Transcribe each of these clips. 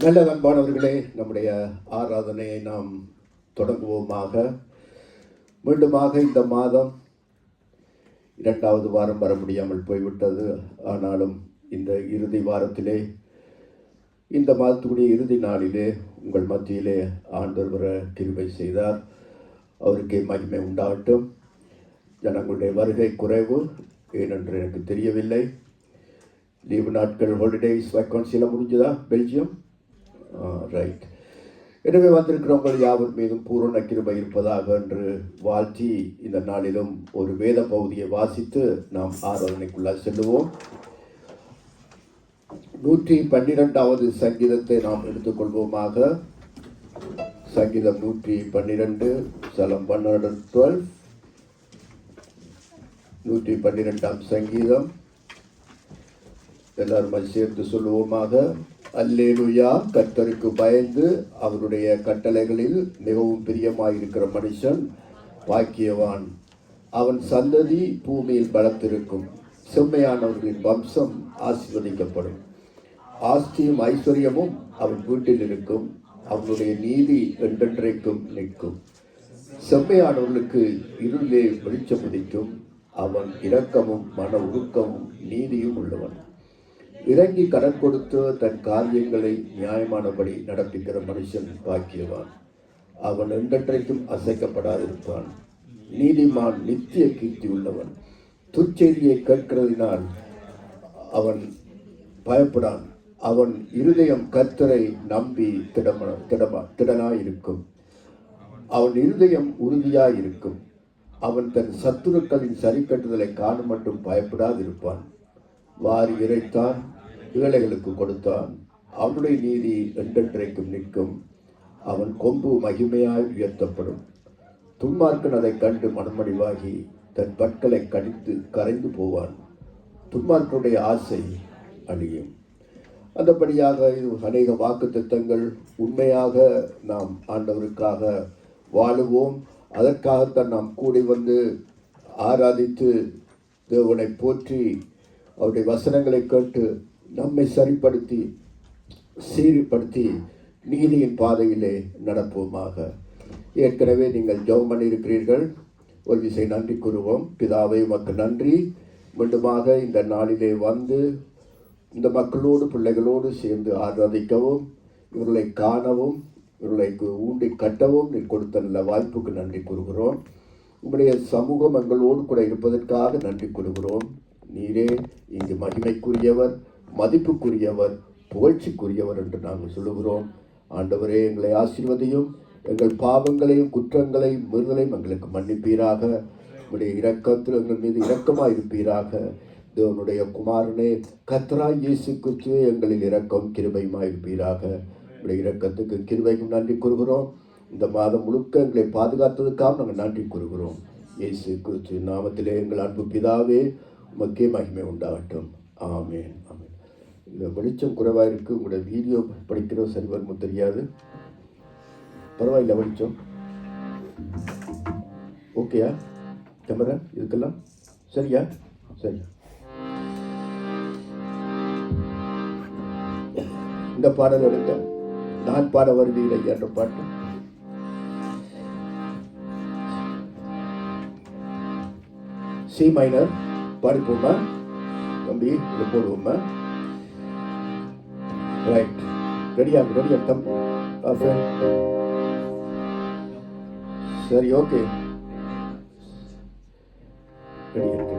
நல்ல அன்பானவர்களே, நம்முடைய ஆராதனையை நாம் தொடங்குவோமாக. மீண்டுமாக இந்த மாதம் 2வது வாரம் வர முடியாமல் போய்விட்டது. ஆனாலும் இந்த இறுதி வாரத்திலே, இந்த மாதத்துடைய இறுதி நாளிலே உங்கள் மத்தியிலே ஆண்டவர் வர கிருபை செய்தார். அவருக்கே மகிமை உண்டாகட்டும். ஜனங்களுடைய வருகை குறைவு, ஏனென்று எனக்கு தெரியவில்லை. லீவு நாட்கள், ஹாலிடேஸ், வேக்கன்சிலாம் முடிஞ்சதா பெல்ஜியம்? ரைட். எனவே வந்திருக்கிறவங்கள் யாவர் மீதும் பூரண கிருபை இருப்பதாக என்று வாழ்த்தி, இந்த நாளிலும் ஒரு வேத பகுதியை வாசித்து நாம் ஆராதனைக்குள்ளாக செல்லுவோம். 112வது சங்கீதத்தை நாம் எடுத்துக்கொள்வோமாக. சங்கீதம் 112, Psalm 112, 112ஆம் சங்கீதம். எல்லாரும் சேர்த்து சொல்லுவோமாக. அல்லேலூயா. கர்த்தருக்கு பயந்து அவருடைய கட்டளைகளில் மிகவும் பிரியமாயிருக்கிற மனுஷன் பாக்கியவான். அவன் சந்ததி பூமியில் பலத்திருக்கும். செம்மையானவர்களின் வம்சம் ஆசீர்வதிக்கப்படும். ஆஸ்தியும் ஐஸ்வர்யமும் அவன் வீட்டில் இருக்கும். அவனுடைய நீதி என்றென்றைக்கும் நிற்கும். செம்மையானவர்களுக்கு இருளிலே வெளிச்சம் உதிக்கும். அவன் இரக்கமும் மன உருக்கமும் நீதியும் உள்ளவன். இறங்கி கடன் கொடுத்து தன் காரியங்களை நியாயமானபடி நடப்பிக்கிற மனுஷன் பாக்கியவான். அவன் என்றென்றைக்கும் அசைக்கப்படாதிருப்பான். நீதிமான் நித்திய கீர்த்தி உள்ளவன். துச்செய்தியை கேட்கிறதினால் அவன் பயப்படான். அவன் இருதயம் கர்த்தரை நம்பி திடனாயிருக்கும். அவன் இருதயம் உறுதியாயிருக்கும். அவன் தன் சத்துருக்களின் சரி கட்டுதலை காணும் மட்டும் பயப்படாதிருப்பான். வாரி இறைத்தான், ஏழைகளுக்கு கொடுத்தான். அவனுடைய நீதி என்றென்றைக்கும் நிற்கும். அவன் கொம்பு மகிமையாய் உயர்த்தப்படும். துன்மார்க்கன் அதை கண்டு மனமடிவாகி தன் பற்களை கடித்து கரைந்து போவான். துன்மார்க்கனுடைய ஆசை அழியும். அந்தபடியாக இது அநேக வாக்கு திட்டங்கள். உண்மையாக நாம் ஆண்டவருக்காக வாழுவோம். அதற்காகத்தான் நாம் கூடி வந்து ஆராதித்து தேவனை போற்றி அவருடைய வசனங்களை கேட்டு நம்மை சரிப்படுத்தி சீர்படுத்தி நீதியின் பாதையிலே நடப்போமாக. ஏற்கனவே நீங்கள் ஜெபம் பண்ணியிருக்கிறீர்கள். ஒரு விசை நன்றி கூறுவோம். பிதாவே, உமக்கு நன்றி. மீண்டுமாக இந்த நாளிலே வந்து இந்த மக்களோடு பிள்ளைகளோடு சேர்ந்து ஆராதிக்கவும், இவர்களை காணவும், இவர்களை ஊண்டி கட்டவும் நீ கொடுத்த நல்ல வாய்ப்புக்கு நன்றி கூறுகிறோம். உங்களுடைய சமூகம் எங்களோடு கூட இருப்பதற்காக நன்றி கூறுகிறோம். நீரே இங்கு மகிமைக்குரியவர், மதிப்புக்குரியவர், புகழ்ச்சிக்குரியவர் என்று நாங்கள் சொல்லுகிறோம். ஆண்டவரே, எங்களை ஆசீர்வதியும். எங்கள் பாவங்களையும் குற்றங்களையும் மீறுதலையும் எங்களுக்கு மன்னிப்பீராக. உங்களுடைய இரக்கத்தில் எங்கள் மீது இரக்கமாக இருப்பீராக. தேவனுடைய குமாரனே கர்த்தராகிய இயேசு கிறிஸ்துவே, எங்களில் இரக்கம் கிருபையுமாய் இருப்பீராக. உங்களுடைய இரக்கத்துக்கு கிருபைக்கும் நன்றி கூறுகிறோம். இந்த மாதம் முழுக்க எங்களை பாதுகாத்ததுக்காக நாங்கள் நன்றி கூறுகிறோம். இயேசு கிறிஸ்து நாமத்திலே எங்கள் அன்பு பிதாவே, உமக்கே மகிமை உண்டாகட்டும். ஆமேன், ஆமேன். இந்த வெளிச்சம் குறைவாக இருக்குது. உங்களுடைய வீடியோ படிக்கிறோம் சரி வருமோ தெரியாது. பரவாயில்ல, வெளிச்சம் ஓகேயா? கேமரா இதுக்கெல்லாம் சரியா? சரி. இந்த பாடல் எடுத்த நான் பாட வருவீரை என்ற பாட்டு. சி மைனர் பாடிப்போமா தம்பி? இதை போடுவோமா? ரைட். ரெடியா தம்பி? சரி, ஓகே. ரெடி இருக்கு.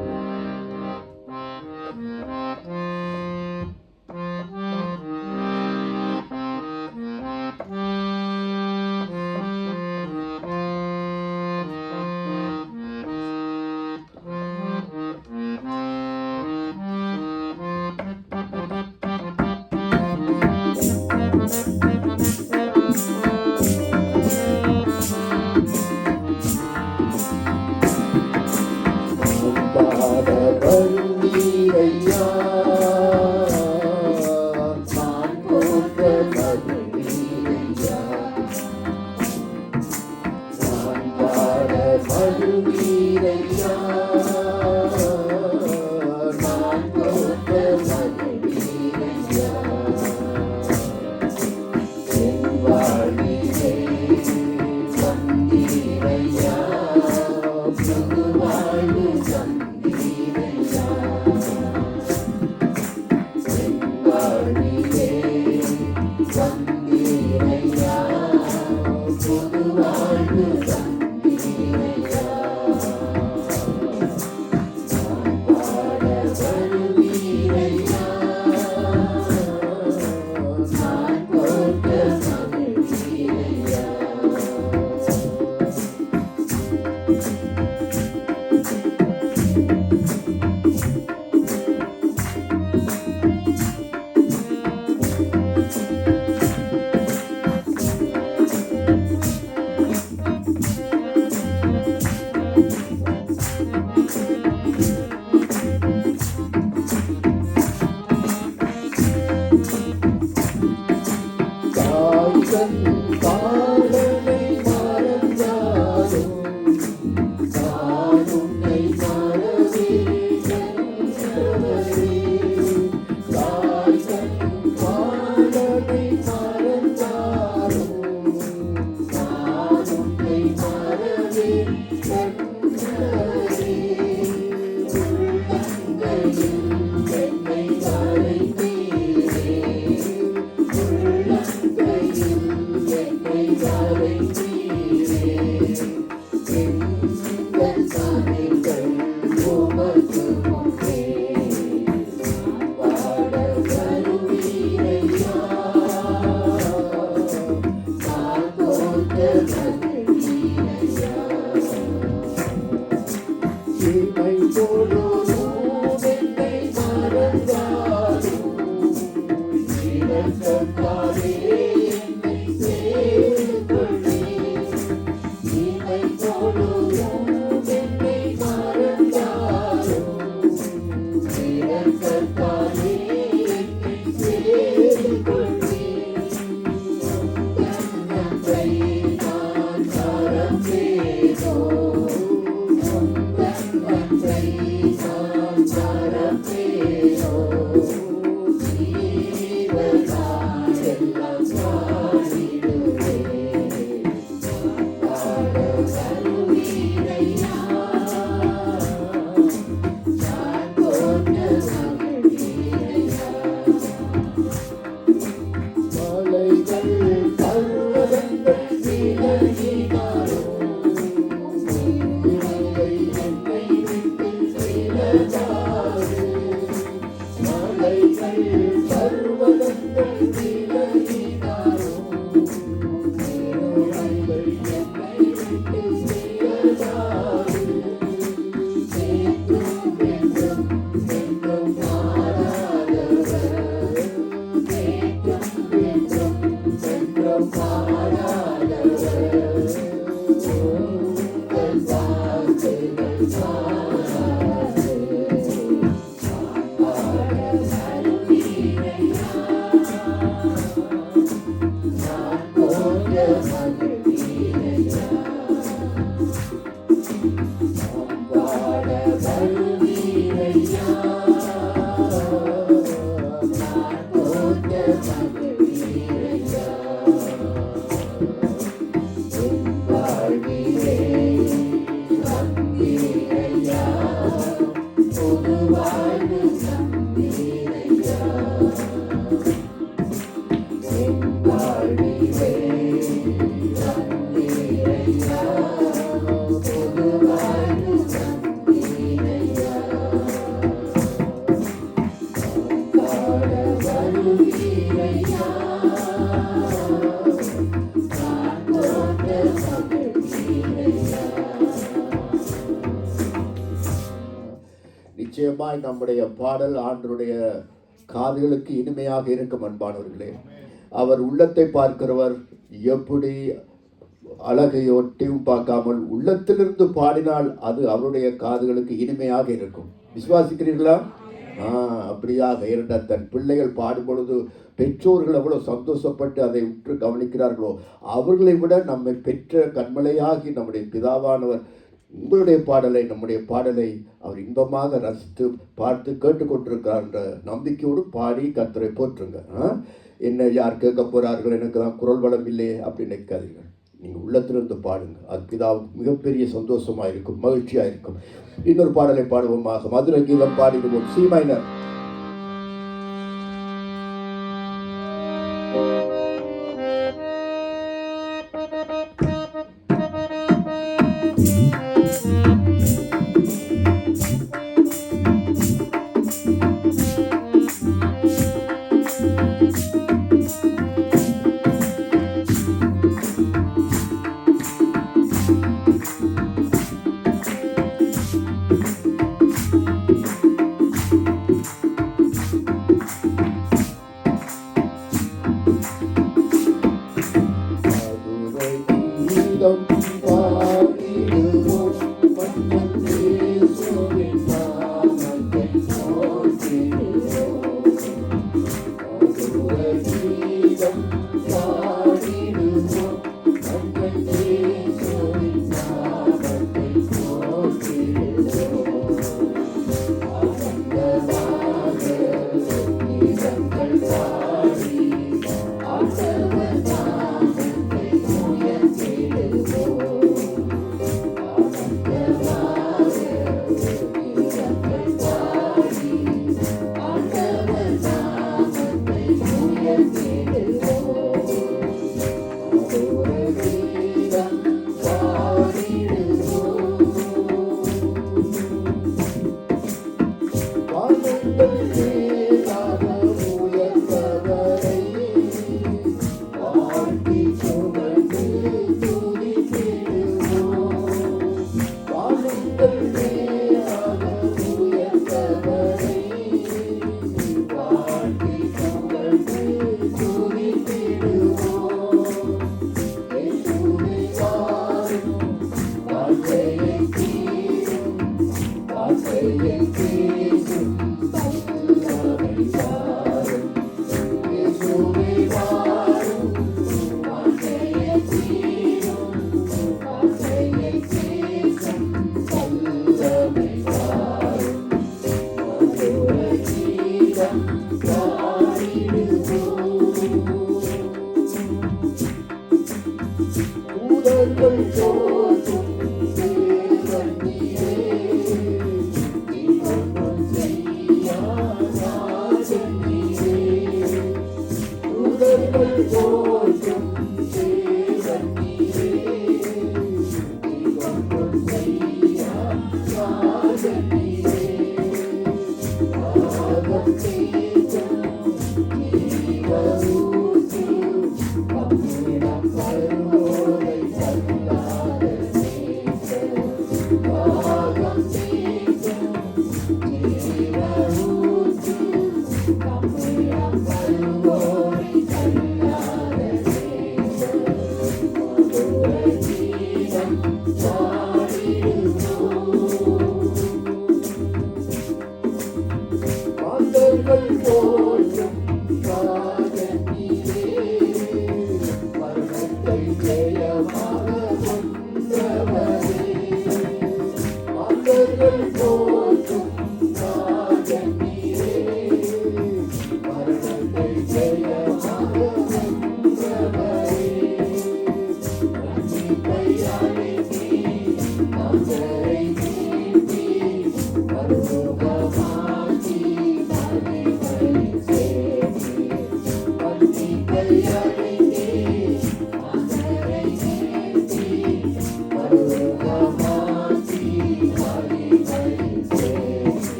நிச்சயமாய் நம்முடைய பாடல் ஆண்டருடைய காதுகளுக்கு இனிமையாக இருக்கும் அன்பானவர்களே. அவர் உள்ளத்தை பார்க்கிறவர். எப்படி அழகையொட்டியும் பார்க்காமல் உள்ளத்திலிருந்து பாடினால் அது அவருடைய காதுகளுக்கு இனிமையாக இருக்கும். விசுவாசிக்கிறீர்களா? அப்படியாக இரண்டாம் தன் பிள்ளைகள் பாடும் பொழுது பெற்றோர்கள் எவ்வளவு சந்தோஷப்பட்டு அதை உற்று கவனிக்கிறார்களோ அவர்களை விட நம்மை பெற்ற கண்மலையாகி நம்முடைய பிதாவானவர் உங்களுடைய பாடலை நம்முடைய பாடலை அவர் இன்பமாக ரசித்து பார்த்து கேட்டுக்கொண்டிருக்கிறார் என்ற நம்பிக்கையோடு பாடி கர்த்தரை போற்றுங்க. என்ன யார் கேட்க போகிறார்கள், எனக்கு தான் குரல் வளம் இல்லையே அப்படின்னு நினைக்காதீர்கள். நீங்கள் உள்ளத்திலிருந்து பாடுங்க. அது பிதாவுக்கு மிகப்பெரிய சந்தோஷமாக இருக்கும், மகிழ்ச்சியாக இருக்கும். இன்னொரு பாடலை பாடுவோமாக. மதுரை கீதம் பாடிடுவோம். C minor.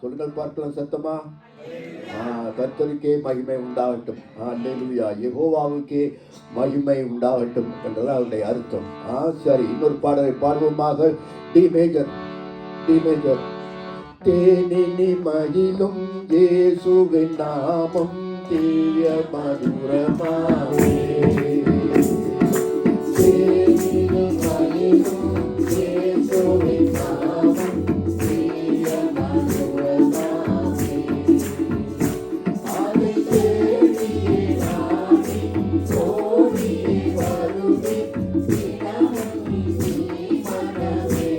சொல்லுங்கள் பார்க்கலாம் சத்தமா. கர்த்தருக்கே மகிமை உண்டாகட்டும். அல்லேலூயா. யெகோவாவுக்கே மகிமை உண்டாகட்டும் என்றதான் அதனுடைய அர்த்தம். சரி, இன்னொரு பாடலை பாடுவோமாக. D major. தேனினி மகிழும் இயேசுவின் நாமம் திவ்ய மதுரமாவே. தேனினி மகிழும் இயேசுவின் நாமம் திவ்ய மதுரமாவே. அதை தேடியே நாடி ஓடியே வருவே தினமும் நீ மனமே.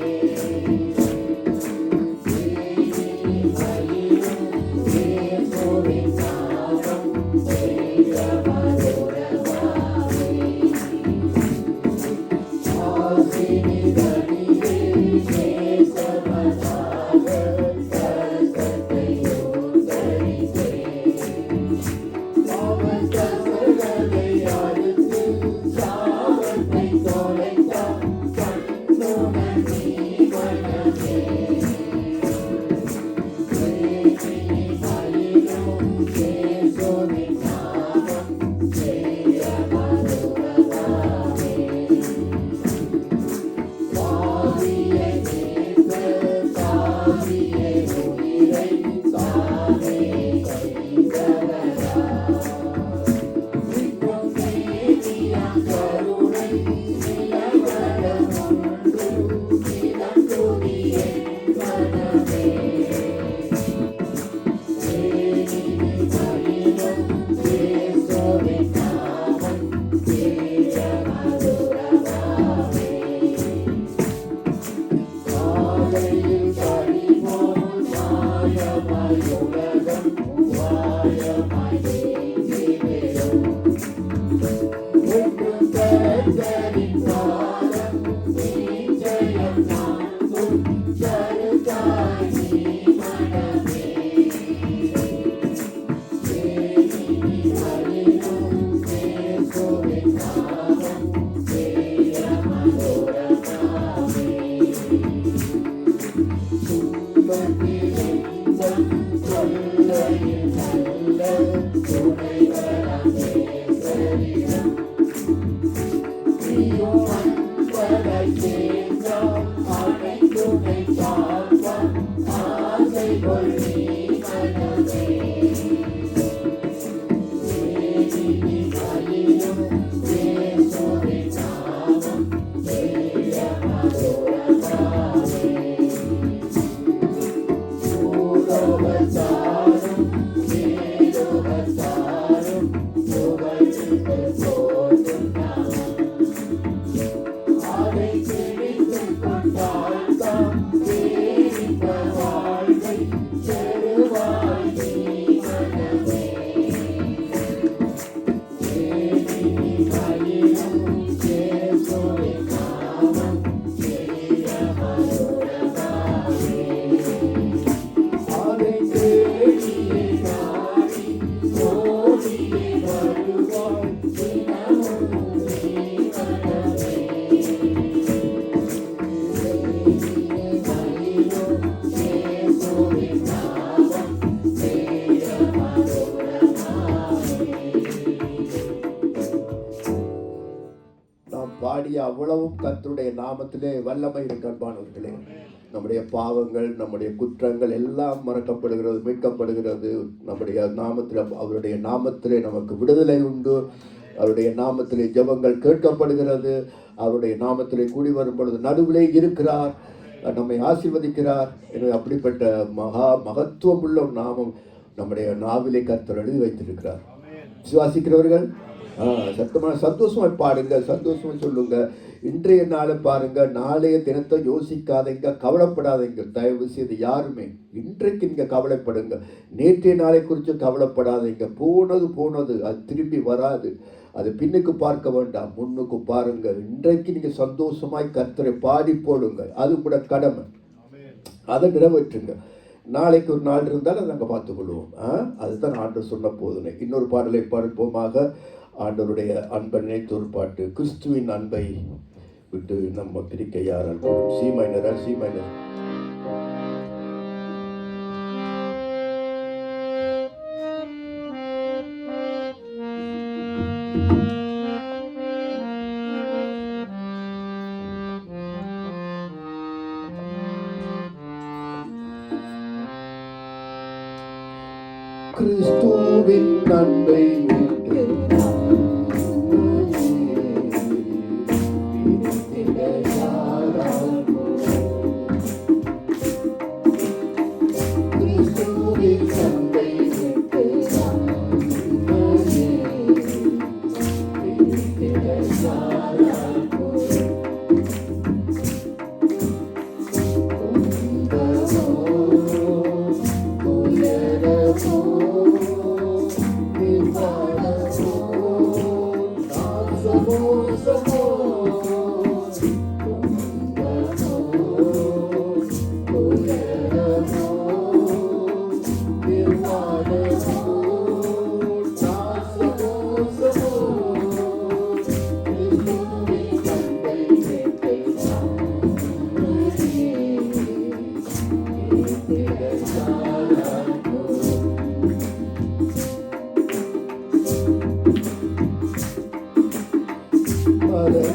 பாடிய அவ்வளவும் கர்த்தருடைய நாமத்திலே வல்லமை இருக்கு அன்பானவர்களே. நம்முடைய பாவங்கள், நம்முடைய குற்றங்கள் எல்லாம் மறக்கப்படுகிறது, மீட்கப்படுகிறது. நம்முடைய நாமத்தில், அவருடைய நாமத்திலே நமக்கு விடுதலை உண்டு. அவருடைய நாமத்திலே ஜெபங்கள் கேட்கப்படுகிறது. அவருடைய நாமத்திலே கூடி வரும் பொழுது நடுவிலே இருக்கிறார், நம்மை ஆசீர்வதிக்கிறார். எனவே அப்படிப்பட்ட மகத்துவம் உள்ள ஒரு நாமம் நம்முடைய நாவிலே கர்த்தர் எழுதி வைத்திருக்கிறார். விசுவாசிக்கிறவர்கள் சத்தமாக சந்தோஷமா பாடுங்க, சந்தோஷமா சொல்லுங்க. இன்றைய நாளை பாருங்க, நாளைய தினத்தை யோசிக்காதீங்க, கவலைப்படாதீங்க. தயவு செய்து யாருமே இன்றைக்கு நீங்க கவலைப்படுங்க. நேற்றைய நாளை குறித்து கவலைப்படாதீங்க. போனது போனது, அது திரும்பி வராது. அது பின்னுக்கு பார்க்க வேண்டாம், முன்னுக்கு பாருங்க. இன்றைக்கு நீங்க சந்தோஷமாய் கர்த்தரை பாடி போடுங்க. அது கூட கடமை, அதை நிறைவேற்றுங்க. நாளைக்கு ஒரு நாள் இருந்தால் அதை நாங்கள் பார்த்துக்கொள்வோம். அதுதான் ஆண்டவர் சொன்ன போதுனே. இன்னொரு பாடலை பார்ப்போமாக. ஆண்டவருடைய அன்பை நினைத்து ஒரு பாட்டு, கிறிஸ்துவின் அன்பை விட்டு நம்ம பிரிக்க யாரால் கூடும். சி மைனரா, சி மைனர். கிறிஸ்துவின் அன்பை விட்டு Father.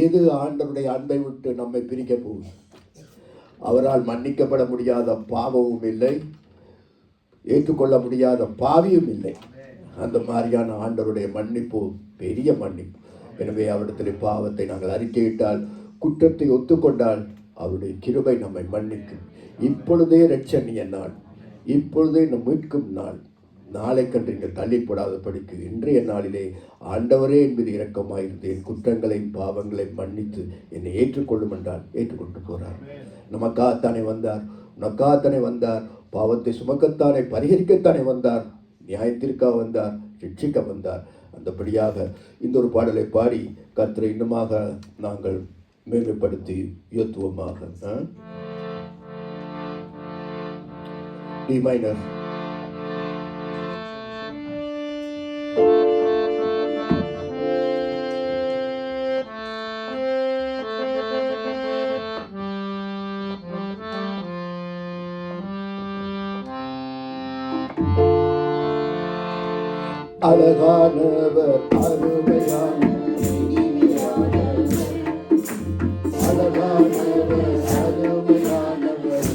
எது ஆண்டவருடைய அன்பை விட்டு நம்மை பிரிக்க போகுது? அவரால் மன்னிக்கப்பட முடியாத பாவமும் இல்லை, ஏற்றுக்கொள்ள முடியாத பாவியும் இல்லை. அந்த மாதிரியான ஆண்டவருடைய மன்னிப்பு பெரிய மன்னிப்பு. எனவே அவரிடத்தில் பாவத்தை நாங்கள் அறிக்கையிட்டால், குற்றத்தை ஒத்துக்கொண்டால் அவருடைய கிருபை நம்மை மன்னிக்கும். இப்பொழுதே இரட்சணிய நாள், இப்பொழுதே நம் மீட்கும் நாள். நாளை கண்டு நீங்கள் தள்ளிப்படாத படிக்கு இன்றைய நாளிலே ஆண்டவரே என்பது இரக்கமாயிருந்து என் குற்றங்களையும் பாவங்களையும் மன்னித்து என்னை ஏற்றுக்கொள்ளும் என்றால் ஏற்றுக்கொண்டு போகிறார். நமக்காகத்தானே வந்தார், உனக்காகத்தானே வந்தார், பாவத்தை சுமக்கத்தானே பரிகரிக்கத்தானே வந்தார், நியாயத்திற்காக வந்தார், ரட்சிக்க வந்தார். அந்தபடியாக இந்த ஒரு பாடலை பாடி கர்த்தரை இன்னுமாக நாங்கள் மேன்மைப்படுத்தி உயர்த்துவோமாக. D minor. அழகானவர் அருமையான அழகானவர் அருமையானவர்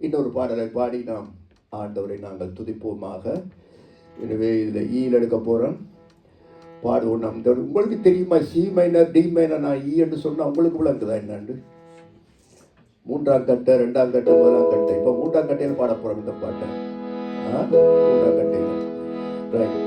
இன்னொரு பாடலை பாடி நாம் ஆண்டவரை நாங்கள் துதிப்போமாக. எனவே இதில் ஈயில் எடுக்க போகிறோம், பாடுவோம். நாம் உங்களுக்கு தெரியுமா சி மைனர் டி மைனர், நான் ஈ என்று சொன்னால் உங்களுக்கு விளங்குதா என்னாண்டு? 3ஆம் கட்டை, 2ஆம் கட்டை, 1ஆம் கட்டை. இப்போ 3ஆம் கட்டையில் பாட போகிறோம் இந்த பாட்டை. 3ஆம் கட்டையில் ரைட்.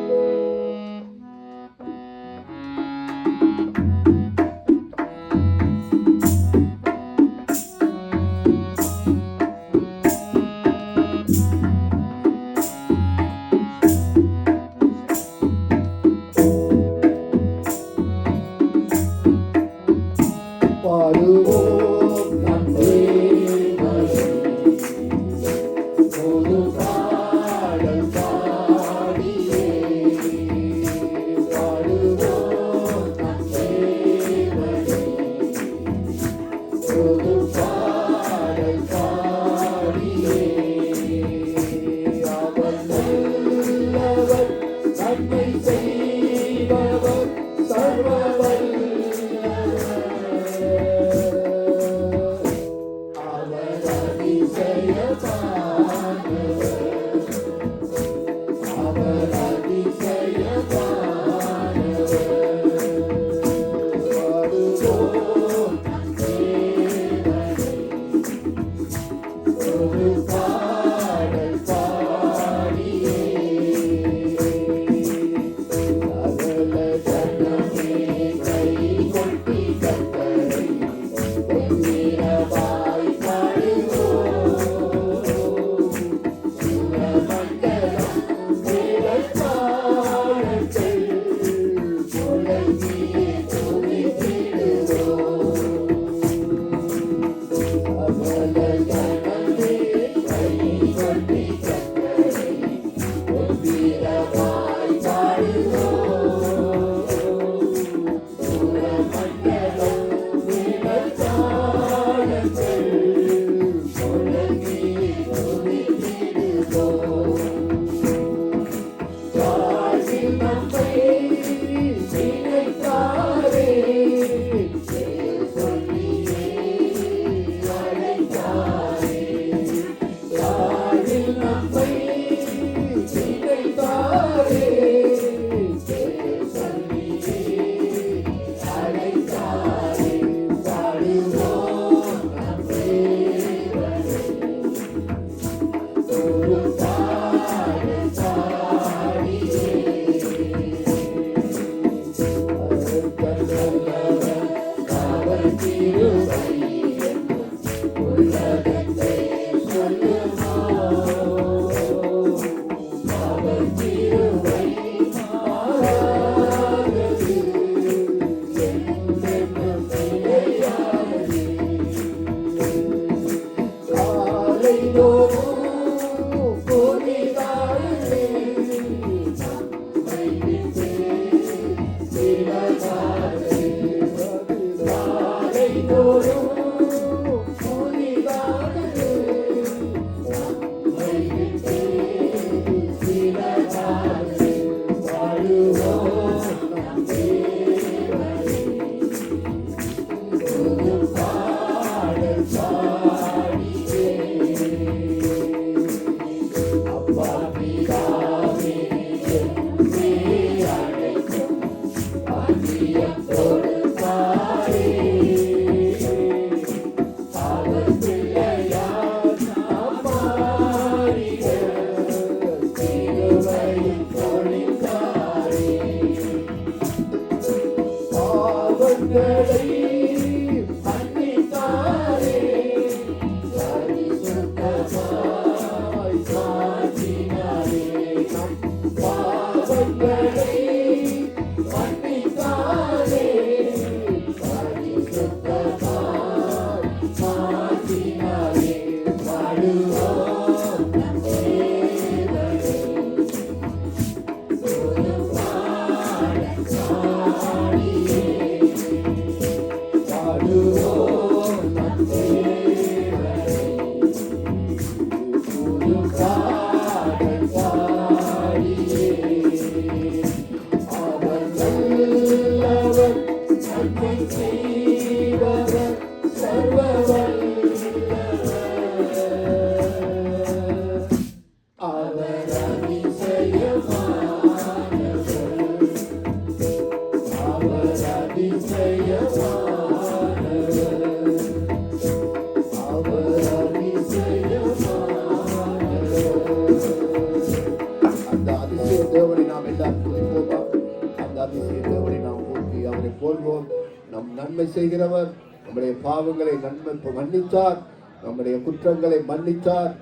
நன்மை செய்கிறவர். நம்முடைய பாவங்களை நன்மை மன்னித்தார், நம்முடைய குற்றங்களை மன்னித்தார்,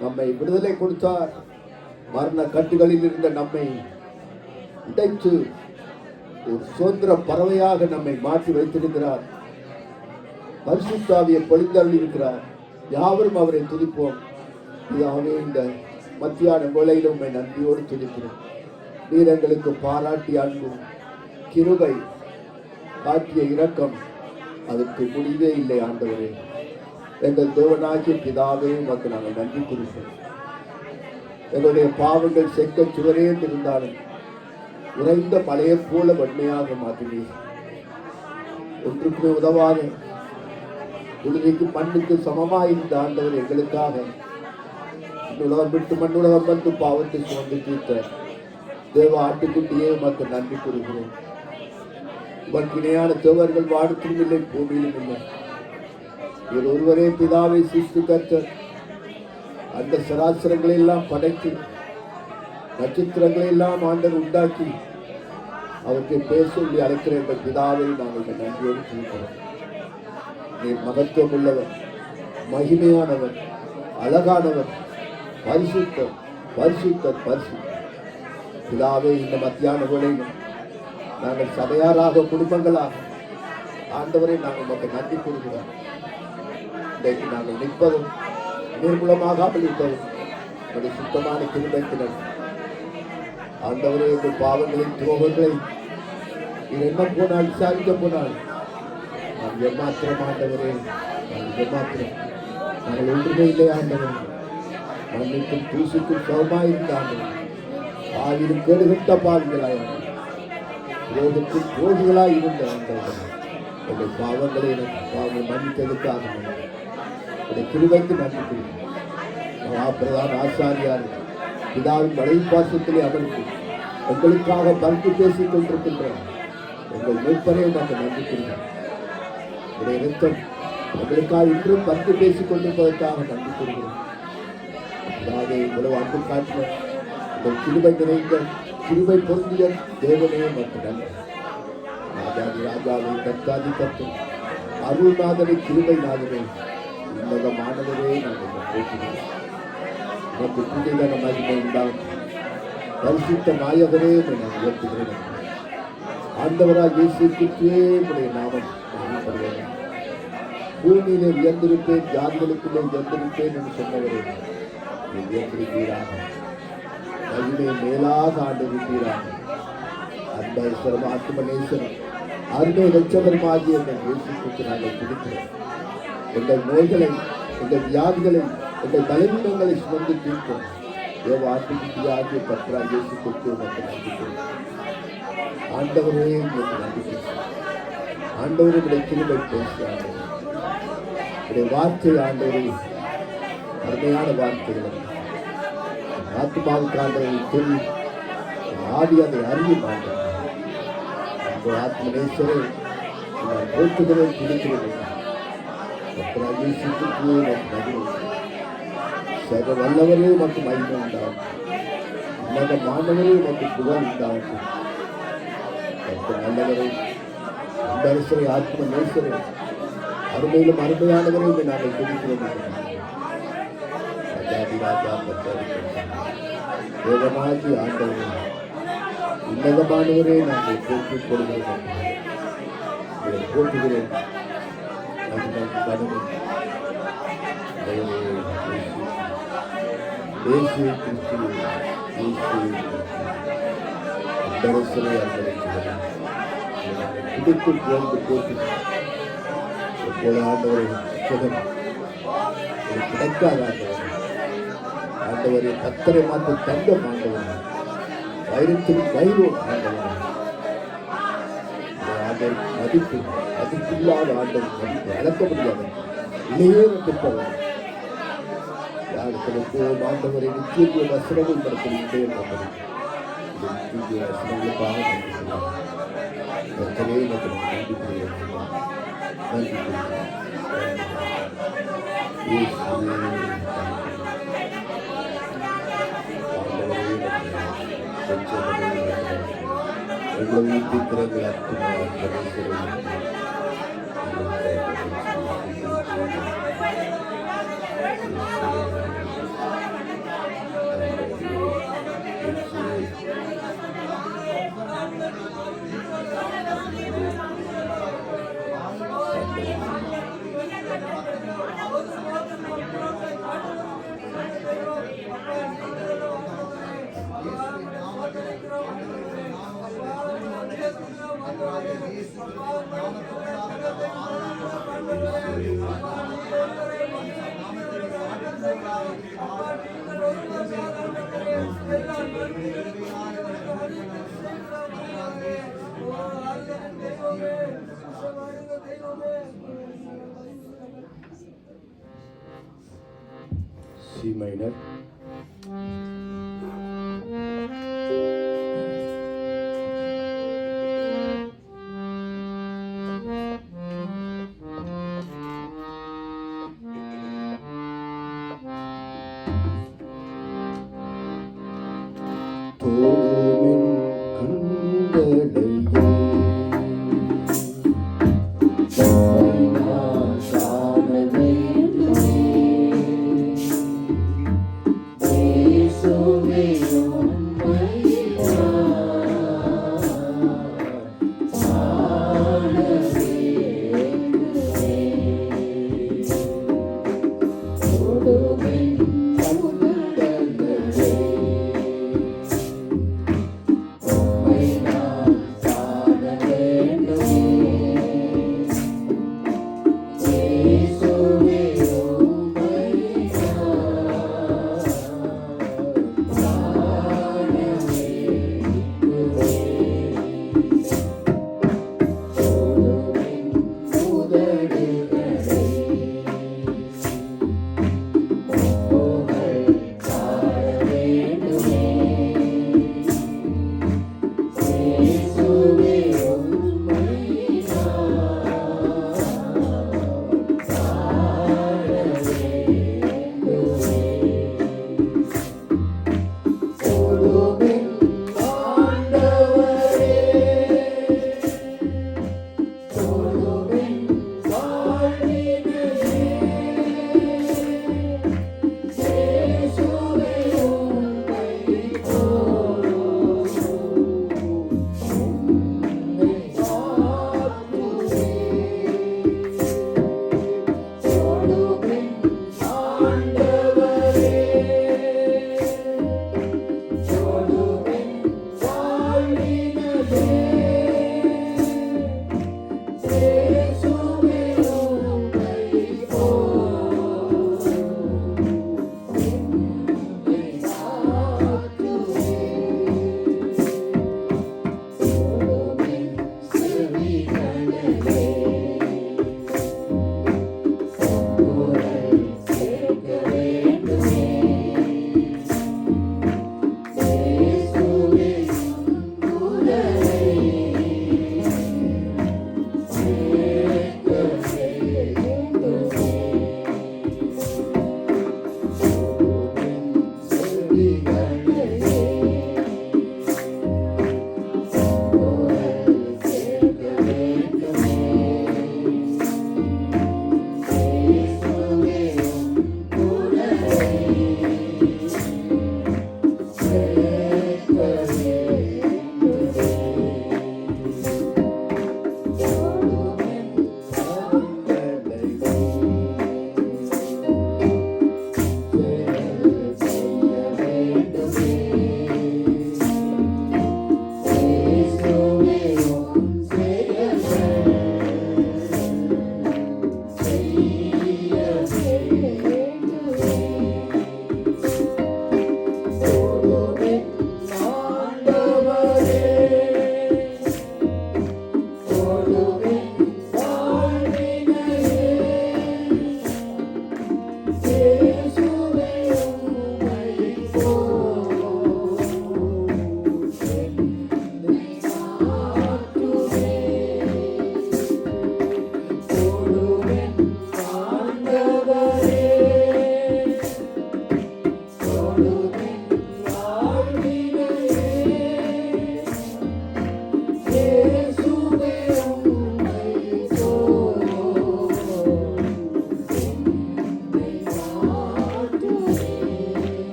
நம்மை விடுதலை கொடுத்தார். மரண கட்டுகளில் இருந்த நம்மை உடைத்து ஒரு சுதந்திர பறவையாக நம்மை மாற்றி வைத்திருக்கிறார். பரிசுத்த ஆவியை பொழிந்தருளி இருக்கிறார். யாவரும் அவரை துதிப்போம். இதாகவே இந்த மத்தியான வேளையில் உண்மை நன்றியோடு துதிக்கிறோம். நீர் எங்களுக்கு பாராட்டிய அன்பும் கிருபை காட்டிய இரக்கம் அதற்கு முடிவே இல்லை. ஆண்டவரே, எங்கள் தேவனாகிய பிதாவே உமக்கு நாங்கள் நன்றி குறிப்போம். எங்களுடைய பாவங்கள் செக்க சுவரே இருந்தாலும் உறைந்த மலையை போல வன்மையாக மாற்றினீர். ஒன்றுக்குமே உதவாத உலகிற்கு மண்ணுக்கு சமமாயிருந்த ஆண்டவர் எங்களுக்காக உலகம் விட்டு மண்ணுலகம் வந்து பாவத்தை சுமந்து தீர்த்த தேவ ஆட்டுக்குட்டியே உமக்கு நன்றி கூறுகிறோம். உமக்கு இணையான தேவர்கள் வானத்திலும் இல்லை, பூமியிலும் இல்லை. இவர் ஒருவரே பிதாவை சிருஷ்டித்த அந்த சராசரங்களை எல்லாம் படைத்து நட்சத்திரங்களை எல்லாம் ஆண்டவர் உண்டாக்கி அவற்றை பேச சொல்லி அழைக்கிற எங்கள் பிதாவை நாங்கள் நன்றியோடு சொல்கிறோம். நீர் மகத்துவம் உள்ளவர், மகிமையானவர், அழகானவர், பரிசுத்தர் பரிசுத்தர் பரிசுத்தர். பிதாவே, இந்த மத்தியான வேளையில் நாங்கள் சபையாராக குடும்பங்களாக ஆண்டவரை நாங்கள் மக்கள் நன்றி கூறுகிறோம். இன்றைக்கு நாங்கள் நிற்பதும் நிர்மூலமாகாமல் இருப்பதும் என்னுடைய சுத்தமான கிருபைக்கினர். ஆண்டவரே, எங்கள் பாவங்களின் துரோகங்களை நீர் என்ன போனால் விசாரிக்க போனால் நான் எம்மாத்திரம் ஆண்டவரே, நான் எம்மாத்திரம். நாங்கள் ஒன்றுமே இல்லை ஆண்டவர். மண்ணுக்கும் தூசுக்கும் சமமாயிருந்த ஆண்டவர், ஆவிலும் கேடுகட்ட பாவிகளாய் ரோகத்தில் போதிகளாய் இருந்த ஆண்டவர், எங்கள் பாவங்களை எனக்கு பாவங்கள் மன்னித்ததுக்காக என்னுடைய கிருபைக்கு நன்றி கூறுகிறேன். மகாபிரதான ஆசாரியார் பிதாவின் வலை பாசத்திலே அமர்ந்து எங்களுக்காக பங்கு பேசிக் கொண்டிருக்கின்ற எங்கள் மீட்பரே நாங்கள் நன்றி கூறுகிறோம். உடைய இரத்தம் எங்களுக்காக இன்றும் பங்கு பேசிக் கொண்டிருப்பதற்காக நன்றி கூறுகிறோம். பிதாவே, இவ்வளவு அன்பு காட்டின உங்கள் கிருபை நிறைந்த கிருபை பொருந்திய தேவனே மற்றும் நன்றி. ராஜாதி ராஜாவை கர்த்தாதி கர்த்தம் அருள்நாதனை கிருபை நாதனை உன்னதமானவரே நாங்கள் போற்றுகிறோம். நமக்கு புதிதான மகிமை உண்டாகும். பரிசுத்த நாயகரே நான் உயர்த்துகிறேன். ஆண்டவராக இயேசு கிறிஸ்துவே உடைய நாமம் மகிமைப்படுகிறது. பூமியிலே உயர்ந்திருப்பேன், ஜாதிகளுக்குள்ளே உயர்ந்திருப்பேன் என்று சொன்னவரே உயர்ந்திருப்பீராக. மகிமை மேலாக ஆண்டிருப்பீராக. அன்பரசரம் ஆத்மநேசரம் அருமை ரட்சகருமாகிய எங்கள் இயேசு கிறிஸ்து நாங்கள் துதிக்கிறோம். எங்கள் நோய்களை, எங்கள் வியாதிகளை, எங்கள் பலவீனங்களை சுமந்து தீர்க்கும் தேவ ஆட்டுக்குட்டியாகிய கர்த்தராகிய இயேசு கிறிஸ்து உமக்கு நன்றி. ஆண்டவரே, உங்களுக்கு நன்றி. ஆண்டவரே, உடைய கிருபை பேசுகிறாங்க. உடைய வார்த்தை ஆண்டவரே அருமையான வார்த்தைகள். ஆத்மாவுக்கு ஆண்டவரை தெரியும், ஆடி அதை அறியும். ஆண்டவர் உங்கள் ஆத்மநேசரை நான் போற்றுகிறேன், பிடிக்கிறேன். சக வல்லவரே உமக்கு மகிமை உண்டாகும். உன்னத மாணவரே உமக்கு புகழ் உண்டாகும். நல்லவரை அன்பரசரை ஆத்ம நேசரை அருமையிலும் அருமையானவரை நாங்கள் பிடிக்கிறோம். ராஜாதி ராஜா தேவனாகி ஆண்டவரே, உன்னதமானவரே நாங்கள் போற்றிக் கொள்கிறோம், போற்றுகிறோம். ஆண்டவரை கத்தரை மாற்ற தங்கம் ஆண்டவர், வைரத்தின் வைரம் ஆண்டவர், மதிப்பு மதிப்பில்லாத ஆண்டவர், மதிப்பு அளக்க முடியாது. இளையே பெற்றவர் ஆண்டவரை நிச்சய வசனங்கள் படத்திலே வசனங்களுக்காக நன்றி எங்களை சி மைனர்,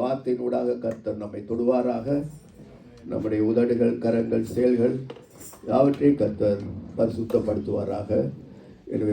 வார்த்தையினூடாக கர்த்தர் நம்மை தொடுவாராக. நம்முடைய உதடுகள், கரங்கள், செயல்கள் யாவற்றையும் கர்த்தர் பரிசுத்தப்படுத்துவாராக.